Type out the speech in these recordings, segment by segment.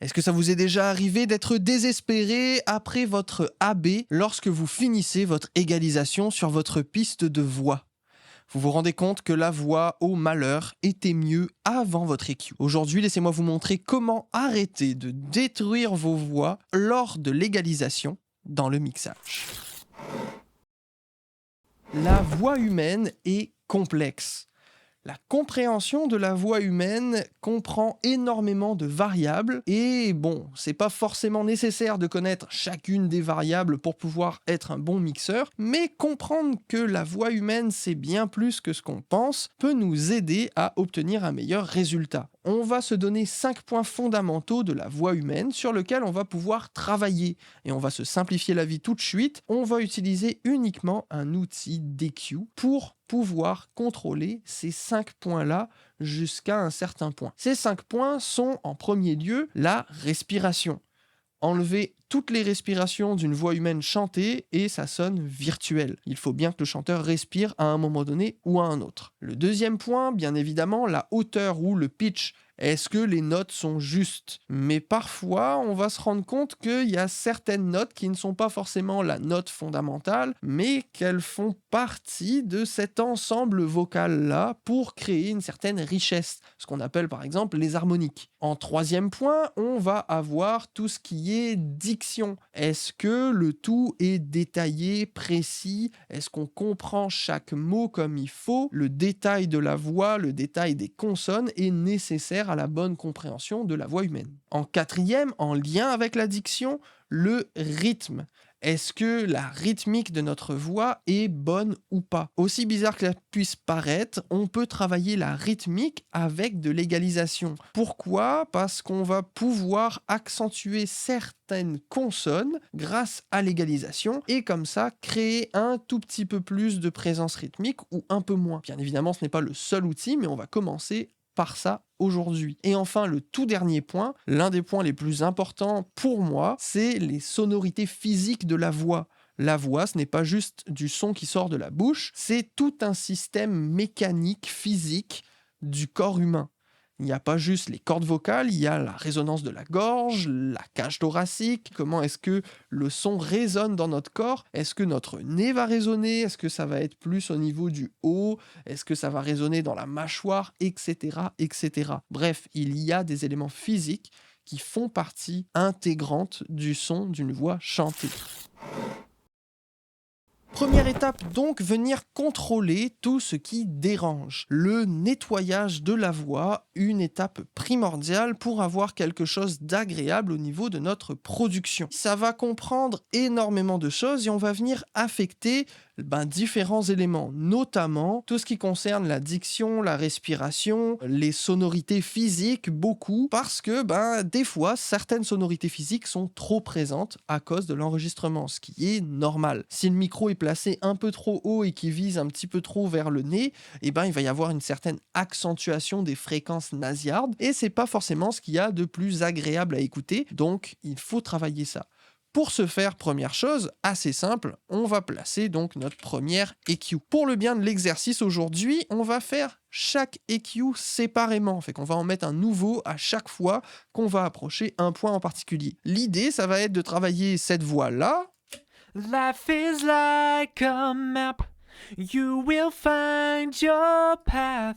Est-ce que ça vous est déjà arrivé d'être désespéré après votre AB lorsque vous finissez votre égalisation sur votre piste de voix? Vous vous rendez compte que la voix au malheur était mieux avant votre EQ. Aujourd'hui, laissez-moi vous montrer comment arrêter de détruire vos voix lors de l'égalisation dans le mixage. La voix humaine est complexe. La compréhension de la voix humaine comprend énormément de variables et bon, c'est pas forcément nécessaire de connaître chacune des variables pour pouvoir être un bon mixeur, mais comprendre que la voix humaine c'est bien plus que ce qu'on pense peut nous aider à obtenir un meilleur résultat. On va se donner 5 points fondamentaux de la voix humaine sur lesquels on va pouvoir travailler et on va se simplifier la vie tout de suite. On va utiliser uniquement un outil d'EQ pour pouvoir contrôler ces 5 points-là jusqu'à un certain point. Ces 5 points sont en premier lieu la respiration. Enlever toutes les respirations d'une voix humaine chantée et ça sonne virtuel. Il faut bien que le chanteur respire à un moment donné ou à un autre. Le deuxième point, bien évidemment, la hauteur ou le pitch. Est-ce que les notes sont justes? Mais parfois, on va se rendre compte qu'il y a certaines notes qui ne sont pas forcément la note fondamentale, mais qu'elles font partie de cet ensemble vocal-là pour créer une certaine richesse, ce qu'on appelle par exemple les harmoniques. En troisième point, on va avoir tout ce qui est diction. Est-ce que le tout est détaillé, précis? Est-ce qu'on comprend chaque mot comme il faut? Le détail de la voix, le détail des consonnes est nécessaire à la bonne compréhension de la voix humaine. En quatrième, en lien avec la diction, le rythme. Est-ce que la rythmique de notre voix est bonne ou pas? Aussi bizarre que ça puisse paraître, on peut travailler la rythmique avec de l'égalisation. Pourquoi? Parce qu'on va pouvoir accentuer certaines consonnes grâce à l'égalisation et comme ça créer un tout petit peu plus de présence rythmique ou un peu moins. Bien évidemment, ce n'est pas le seul outil, mais on va commencer par ça aujourd'hui. Et enfin, le tout dernier point, l'un des points les plus importants pour moi, c'est les sonorités physiques de la voix. La voix, ce n'est pas juste du son qui sort de la bouche, c'est tout un système mécanique, physique du corps humain. Il n'y a pas juste les cordes vocales, il y a la résonance de la gorge, la cage thoracique, comment est-ce que le son résonne dans notre corps, est-ce que notre nez va résonner, est-ce que ça va être plus au niveau du haut, est-ce que ça va résonner dans la mâchoire, etc., etc. Bref, il y a des éléments physiques qui font partie intégrante du son d'une voix chantée. Première étape donc, venir contrôler tout ce qui dérange. Le nettoyage de la voix, une étape primordiale pour avoir quelque chose d'agréable au niveau de notre production. Ça va comprendre énormément de choses et on va venir affecter différents éléments, notamment tout ce qui concerne la diction, la respiration, les sonorités physiques, beaucoup, parce que des fois, certaines sonorités physiques sont trop présentes à cause de l'enregistrement, ce qui est normal. Si le micro est placé un peu trop haut et qui vise un petit peu trop vers le nez, il va y avoir une certaine accentuation des fréquences nasillardes et c'est pas forcément ce qu'il y a de plus agréable à écouter, donc il faut travailler ça. Pour ce faire, première chose, assez simple, on va placer donc notre première EQ. Pour le bien de l'exercice aujourd'hui, on va faire chaque EQ séparément. Fait qu'on va en mettre un nouveau à chaque fois qu'on va approcher un point en particulier. L'idée, ça va être de travailler cette voix-là. Life is like a map. You will find your path.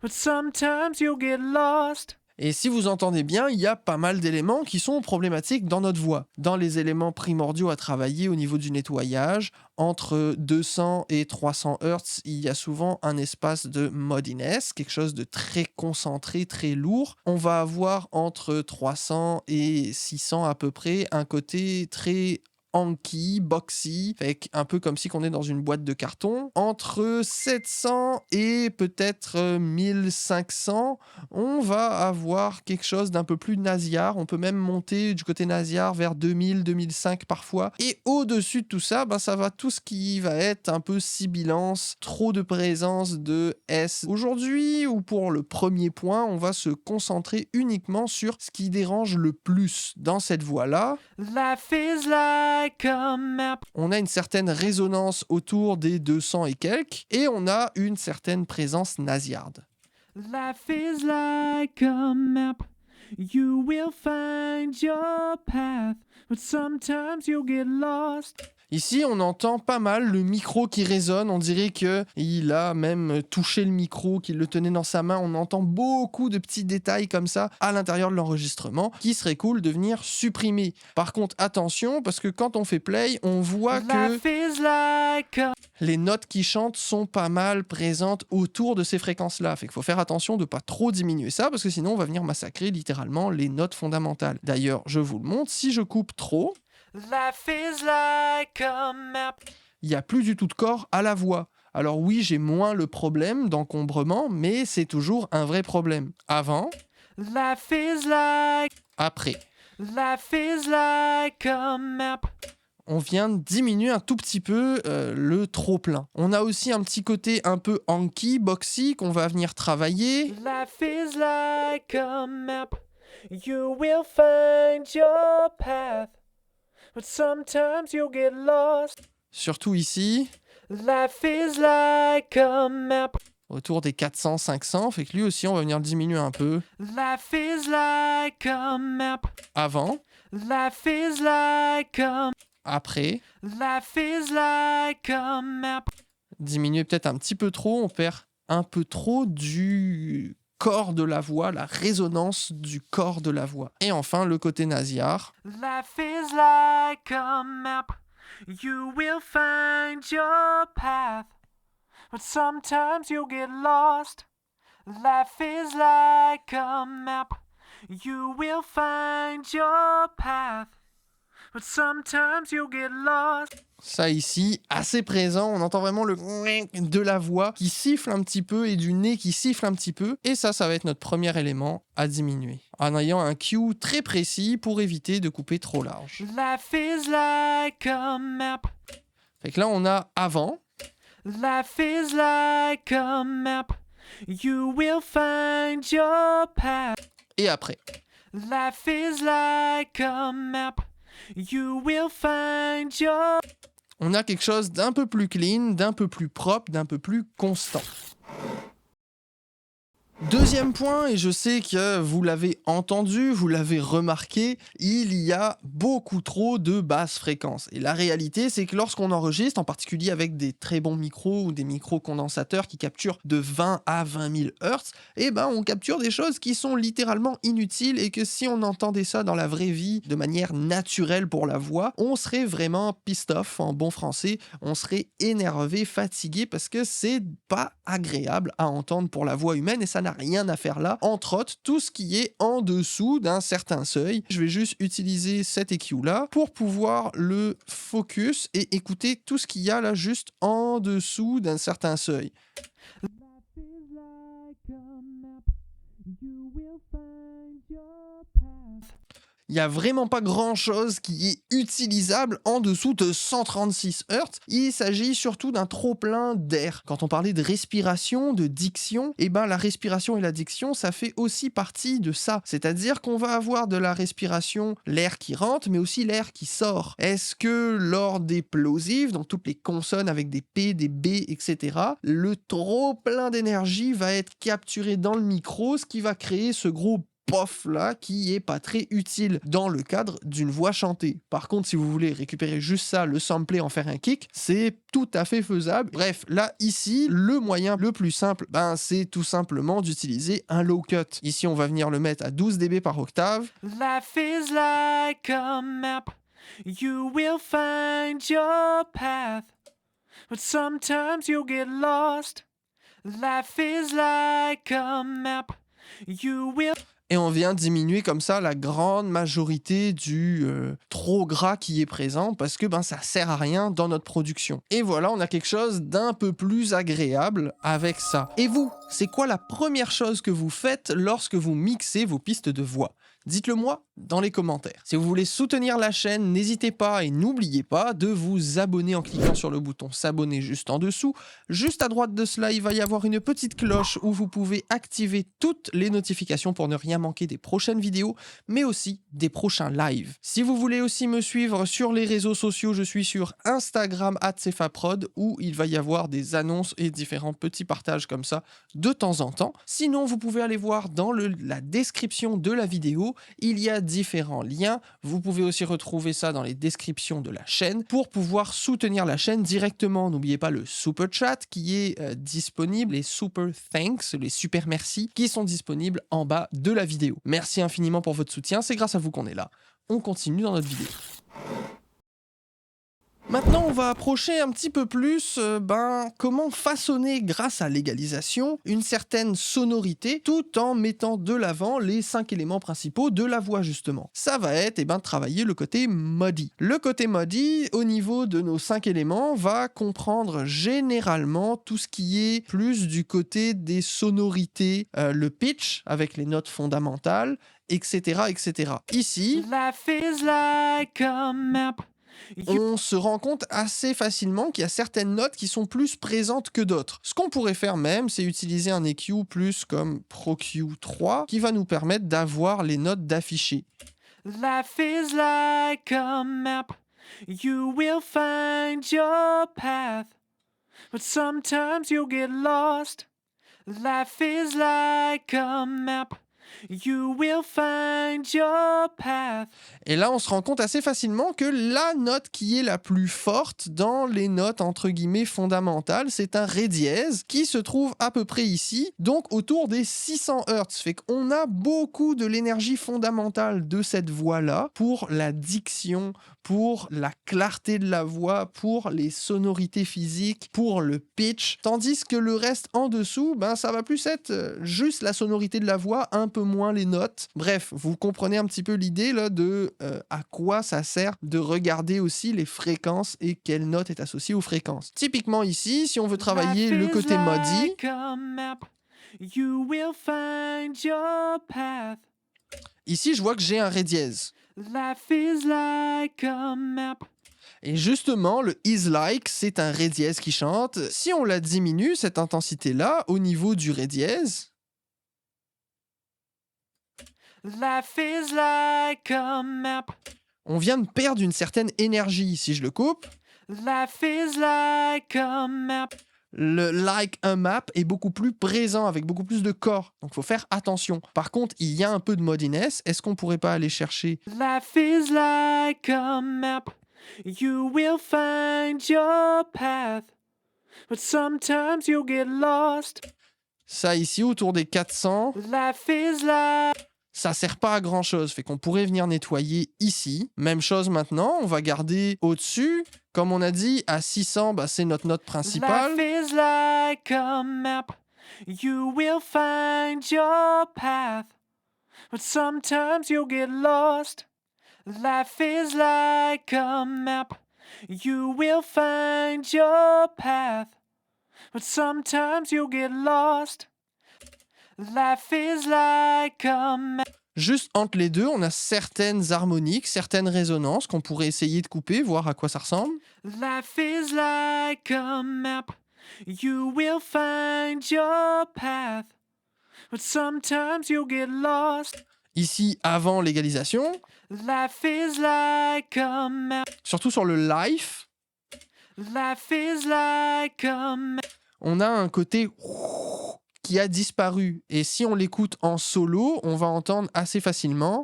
But sometimes you'll get lost. Et si vous entendez bien, il y a pas mal d'éléments qui sont problématiques dans notre voix. Dans les éléments primordiaux à travailler au niveau du nettoyage, entre 200 et 300 Hz, il y a souvent un espace de moddiness, quelque chose de très concentré, très lourd. On va avoir entre 300 et 600 à peu près un côté très hanky, boxy, avec un peu comme si on est dans une boîte de carton. Entre 700 et peut-être 1500, on va avoir quelque chose d'un peu plus nasillard. On peut même monter du côté nasillard vers 2000, 2005 parfois. Et au-dessus de tout ça, ça va tout ce qui va être un peu sibilance, trop de présence de S. Aujourd'hui, ou pour le premier point, on va se concentrer uniquement sur ce qui dérange le plus dans cette voix-là. Life is like a map. On a une certaine résonance autour des 200 et quelques, et on a une certaine présence nasillarde. Life is like a map. You will find your path, but sometimes you'll get lost. Ici, on entend pas mal le micro qui résonne. On dirait qu'il a même touché le micro, qu'il le tenait dans sa main. On entend beaucoup de petits détails comme ça à l'intérieur de l'enregistrement qui serait cool de venir supprimer. Par contre, attention, parce que quand on fait play, on voit que Life is like a... les notes qui chantent sont pas mal présentes autour de ces fréquences-là. Fait qu'il faut faire attention de pas trop diminuer ça, parce que sinon on va venir massacrer littéralement les notes fondamentales. D'ailleurs, je vous le montre, si je coupe trop, Life is like a map. il n'y a plus du tout de corps à la voix. Alors oui, j'ai moins le problème d'encombrement, mais c'est toujours un vrai problème. Avant, Life is like... après. Life is like a map. On vient de diminuer un tout petit peu le trop-plein. On a aussi un petit côté un peu hanky, boxy qu'on va venir travailler. Life is like a map. You will find your path, but sometimes you'll get lost. Surtout ici, Life is like a map. autour des 400, 500. Fait que lui aussi, on va venir le diminuer un peu. Life is like a map. Avant, Life is like a... après. Life is like a map. Diminuer peut-être un petit peu trop. On perd un peu trop du corps de la voix, la résonance du corps de la voix. Et enfin, le côté nasillard. Life is like a map. You will find your path, but sometimes you'll get lost. Life is like a map. You will find your path, but sometimes you'll get lost. Ça ici, assez présent, on entend vraiment le de la voix qui siffle un petit peu et du nez qui siffle un petit peu. Et ça va être notre premier élément à diminuer, en ayant un cue très précis pour éviter de couper trop large. Life is like a map. Fait que là, on a avant, Life is like a map. You will find your path. et après. Life is like a map. You will find your... On a quelque chose d'un peu plus clean, d'un peu plus propre, d'un peu plus constant. Deuxième point, et je sais que vous l'avez entendu, vous l'avez remarqué, il y a beaucoup trop de basses fréquences. Et la réalité, c'est que lorsqu'on enregistre, en particulier avec des très bons micros ou des micros condensateurs qui capturent de 20 à 20 000 Hz, eh ben on capture des choses qui sont littéralement inutiles et que si on entendait ça dans la vraie vie de manière naturelle pour la voix, on serait vraiment pissed off en bon français, on serait énervé, fatigué parce que c'est pas agréable à entendre pour la voix humaine et ça n'a rien à faire là. Entre autres, tout ce qui est en dessous d'un certain seuil. Je vais juste utiliser cet EQ là pour pouvoir le focus et écouter tout ce qu'il y a là juste en dessous d'un certain seuil. Life is like a map. You will find your path. Il n'y a vraiment pas grand-chose qui est utilisable en dessous de 136 Hz. Il s'agit surtout d'un trop-plein d'air. Quand on parlait de respiration, de diction, eh ben la respiration et la diction, ça fait aussi partie de ça. C'est-à-dire qu'on va avoir de la respiration, l'air qui rentre, mais aussi l'air qui sort. Est-ce que lors des plosives, donc toutes les consonnes avec des P, des B, etc., le trop-plein d'énergie va être capturé dans le micro, ce qui va créer ce gros pof là qui est pas très utile dans le cadre d'une voix chantée. Par contre, si vous voulez récupérer juste ça, le sampler, en faire un kick, c'est tout à fait faisable. Bref, là, ici, le moyen le plus simple, c'est tout simplement d'utiliser un low cut. Ici, on va venir le mettre à 12 dB par octave. Life is like a map. You will find your path, but sometimes you'll get lost. Life is like a map. You will... Et on vient diminuer comme ça la grande majorité du trop gras qui est présent parce que ça sert à rien dans notre production. Et voilà, on a quelque chose d'un peu plus agréable avec ça. Et vous, c'est quoi la première chose que vous faites lorsque vous mixez vos pistes de voix ? Dites-le moi dans les commentaires. Si vous voulez soutenir la chaîne, n'hésitez pas et n'oubliez pas de vous abonner en cliquant sur le bouton s'abonner juste en dessous. Juste à droite de cela, il va y avoir une petite cloche où vous pouvez activer toutes les notifications pour ne rien manquer des prochaines vidéos, mais aussi des prochains lives. Si vous voulez aussi me suivre sur les réseaux sociaux, je suis sur Instagram @cefaprod où il va y avoir des annonces et différents petits partages comme ça de temps en temps. Sinon, vous pouvez aller voir dans la description de la vidéo, il y a différents liens. Vous pouvez aussi retrouver ça dans les descriptions de la chaîne pour pouvoir soutenir la chaîne directement. N'oubliez pas le super chat qui est disponible, les super thanks, les super merci qui sont disponibles en bas de la vidéo. Merci infiniment pour votre soutien, c'est grâce à vous qu'on est là. On continue dans notre vidéo. Maintenant, on va approcher un petit peu plus comment façonner, grâce à l'égalisation, une certaine sonorité, tout en mettant de l'avant les 5 éléments principaux de la voix, justement. Ça va être travailler le côté muddy. Le côté muddy, au niveau de nos 5 éléments, va comprendre généralement tout ce qui est plus du côté des sonorités, le pitch, avec les notes fondamentales, etc., etc. Ici, Life is like a map. on se rend compte assez facilement qu'il y a certaines notes qui sont plus présentes que d'autres. Ce qu'on pourrait faire même, c'est utiliser un EQ plus comme Pro Q3 qui va nous permettre d'avoir les notes d'afficher. Life is like a map. You will find your path. But sometimes you'll get lost. Life is like a map. You will find your path. Et là, on se rend compte assez facilement que la note qui est la plus forte dans les notes entre guillemets fondamentales, c'est un Ré dièse qui se trouve à peu près ici, donc autour des 600 Hz. Fait qu'on a beaucoup de l'énergie fondamentale de cette voix-là pour la diction, pour la clarté de la voix, pour les sonorités physiques, pour le pitch, tandis que le reste en dessous, ça va plus être juste la sonorité de la voix, un peu moins les notes. Bref, vous comprenez un petit peu l'idée là de à quoi ça sert de regarder aussi les fréquences et quelle note est associée aux fréquences. Typiquement ici, si on veut travailler le côté muddy, You will find your path. ici je vois que j'ai un Ré dièse. Life is like a map. Et justement, le is like, c'est un Ré dièse qui chante. Si on la diminue, cette intensité-là, au niveau du Ré dièse, Life is like a map. on vient de perdre une certaine énergie. Si je le coupe, Life is like a map. le like un map est beaucoup plus présent, avec beaucoup plus de corps. Donc, il faut faire attention. Par contre, il y a un peu de muddiness. Est-ce qu'on pourrait pas aller chercher Life is like a map. You will find your path. But sometimes you'll get lost. ça ici, autour des 400? Life is like... Ça sert pas à grand chose, fait qu'on pourrait venir nettoyer ici. Même chose maintenant, on va garder au-dessus. Comme on a dit, à 600, c'est notre note principale. Life is like a map. You will find your path. But sometimes you'll get lost. Life is like a map. You will find your path. But sometimes you'll get lost. Life is like a map. Juste entre les deux, on a certaines harmoniques, certaines résonances qu'on pourrait essayer de couper, voir à quoi ça ressemble. Life is like a map. You will find your path. But sometimes you'll get lost. Ici, avant l'égalisation, Life is like a map. surtout sur le life, Life is like a map. on a un côté qui a disparu. Et si on l'écoute en solo, on va entendre assez facilement.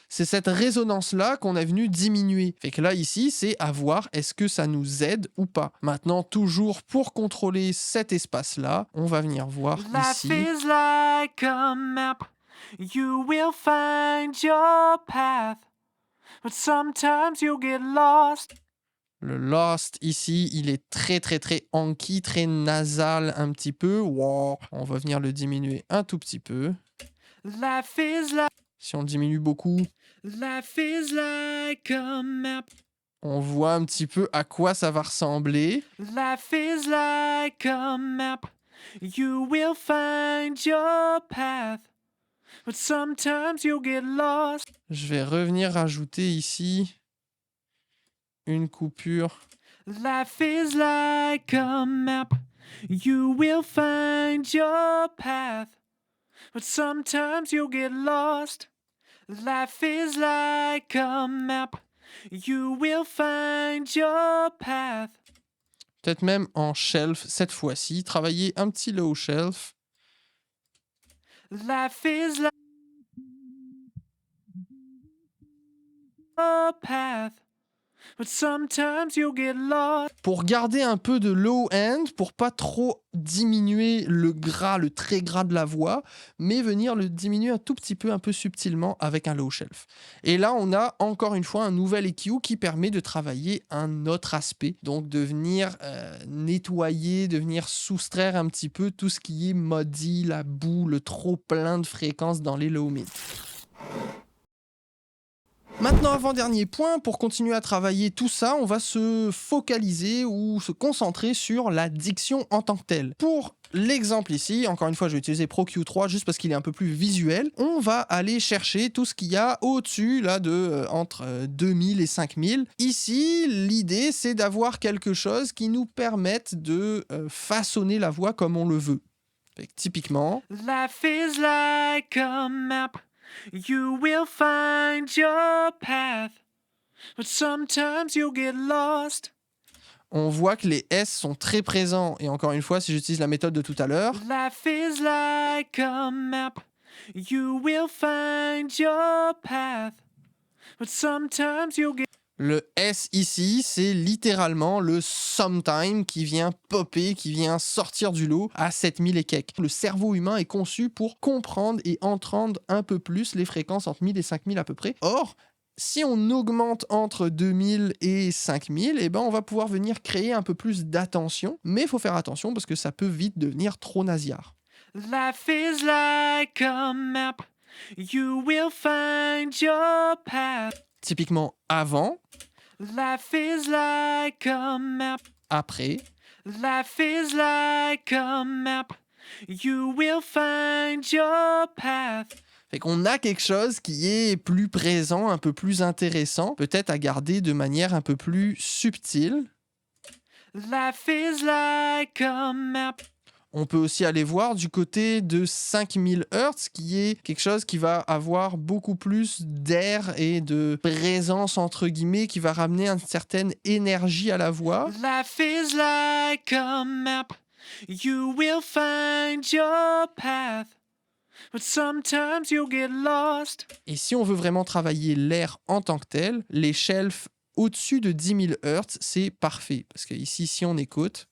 C'est cette résonance-là qu'on a venu diminuer. Fait que là, ici, c'est à voir est-ce que ça nous aide ou pas. Maintenant, toujours pour contrôler cet espace-là, on va venir voir Life ici. is like a map. You will find your path. But sometimes you'll get lost. Le lost ici, il est très très très hanky, très nasal un petit peu. Wow. On va venir le diminuer un tout petit peu. Life is like... Si on le diminue beaucoup, Life is like a map. on voit un petit peu à quoi ça va ressembler. Life is like a map. You will find your path, but sometimes you'll get lost. Je vais revenir rajouter ici une coupure. Life is like a map. You will find your path, but sometimes you'll get lost. Life is like a map. You will find your path. Peut-être même en shelf cette fois-ci. Travailler un petit low shelf. Life is like a path, but sometimes you'll get lost. Pour garder un peu de low end, pour pas trop diminuer le gras, le très gras de la voix, mais venir le diminuer un tout petit peu, un peu subtilement avec un low shelf. Et là, on a encore une fois un nouvel EQ qui permet de travailler un autre aspect, donc de venir nettoyer, de venir soustraire un petit peu tout ce qui est muddy, la boue, le trop plein de fréquences dans les low mid. Maintenant, avant-dernier point, pour continuer à travailler tout ça, on va se focaliser ou se concentrer sur la diction en tant que telle. Pour l'exemple ici, encore une fois, je vais utiliser Pro Q3 juste parce qu'il est un peu plus visuel. On va aller chercher tout ce qu'il y a au-dessus là de entre 2000 et 5000. Ici, l'idée, c'est d'avoir quelque chose qui nous permette de façonner la voix comme on le veut. Fait que, typiquement... Life is like a map. You will find your path, but sometimes you'll get lost. On voit que les S sont très présents. Et encore une fois, si j'utilise la méthode de tout à l'heure... Life is like a map. You will find your path, but sometimes you'll get... Le S ici, c'est littéralement le sometime qui vient popper, qui vient sortir du lot à 7000 et quelques. Le cerveau humain est conçu pour comprendre et entendre un peu plus les fréquences entre 1000 et 5000 à peu près. Or, si on augmente entre 2000 et 5000, eh ben on va pouvoir venir créer un peu plus d'attention. Mais il faut faire attention parce que ça peut vite devenir trop nasillard. Life is like a map. You will find your path. Typiquement avant, Life is like a map. après, Life is like a map. You will find your path. fait qu'on a quelque chose qui est plus présent, un peu plus intéressant, peut-être à garder de manière un peu plus subtile. Life is like a map. On peut aussi aller voir du côté de 5000 Hz, qui est quelque chose qui va avoir beaucoup plus d'air et de présence, entre guillemets, qui va ramener une certaine énergie à la voix. Life is like a map. You will find your path, but sometimes you'll get lost. Et si on veut vraiment travailler l'air en tant que tel, les shelves au-dessus de 10 000 Hz, c'est parfait. Parce que ici, si on écoute...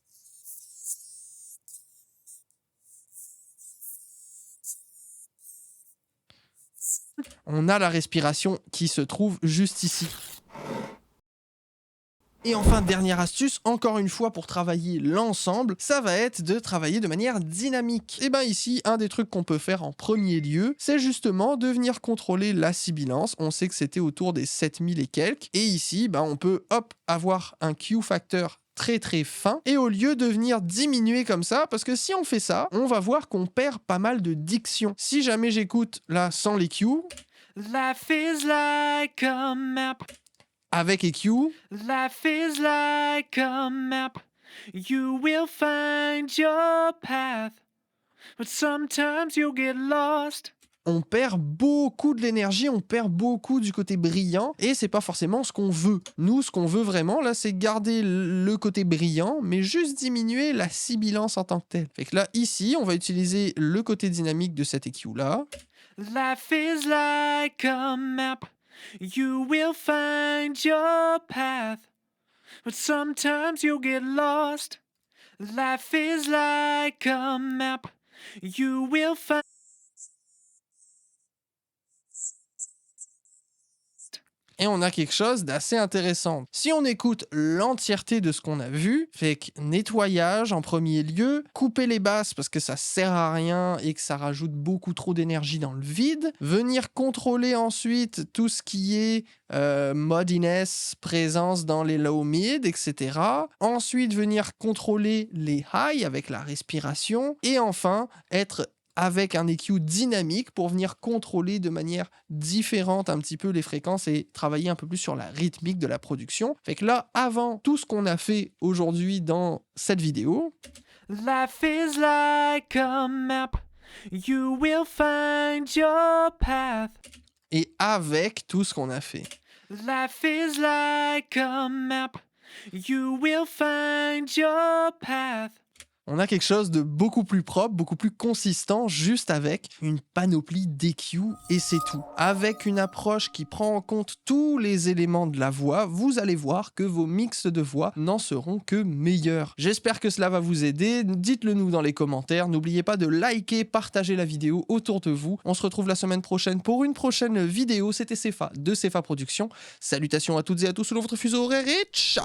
on a la respiration qui se trouve juste ici. Et enfin, dernière astuce, encore une fois pour travailler l'ensemble, ça va être de travailler de manière dynamique. Et bien ici, un des trucs qu'on peut faire en premier lieu, c'est justement de venir contrôler la sibilance. On sait que c'était autour des 7000 et quelques. Et ici, on peut avoir un Q factor très très fin, et au lieu de venir diminuer comme ça, parce que si on fait ça, on va voir qu'on perd pas mal de diction. Si jamais j'écoute là sans les Q, Life is like a map. avec EQ, Life is like a map. You will find your path, but sometimes you'll get lost. on perd beaucoup de l'énergie, on perd beaucoup du côté brillant, et c'est pas forcément ce qu'on veut. Nous, ce qu'on veut vraiment, là, c'est garder le côté brillant, mais juste diminuer la sibilance en tant que telle. Fait que là, ici, on va utiliser le côté dynamique de cet EQ-là. Life is like a map. You will find your path, but sometimes you'll get lost. Life is like a map. You will find... Et on a quelque chose d'assez intéressant. Si on écoute l'entièreté de ce qu'on a vu, fait que nettoyage en premier lieu, couper les basses parce que ça sert à rien et que ça rajoute beaucoup trop d'énergie dans le vide, venir contrôler ensuite tout ce qui est moddiness, présence dans les low mid, etc. Ensuite venir contrôler les high avec la respiration et enfin être avec un EQ dynamique pour venir contrôler de manière différente un petit peu les fréquences et travailler un peu plus sur la rythmique de la production. Fait que là, avant tout ce qu'on a fait aujourd'hui dans cette vidéo, Life is like a map. You will find your path. et avec tout ce qu'on a fait, Life is like a map. You will find your path. on a quelque chose de beaucoup plus propre, beaucoup plus consistant, juste avec une panoplie d'EQ et c'est tout. Avec une approche qui prend en compte tous les éléments de la voix, vous allez voir que vos mix de voix n'en seront que meilleurs. J'espère que cela va vous aider, dites-le nous dans les commentaires, n'oubliez pas de liker, partager la vidéo autour de vous. On se retrouve la semaine prochaine pour une prochaine vidéo, c'était Cefa de Cefa Productions. Salutations à toutes et à tous selon votre fuseau horaire et ciao!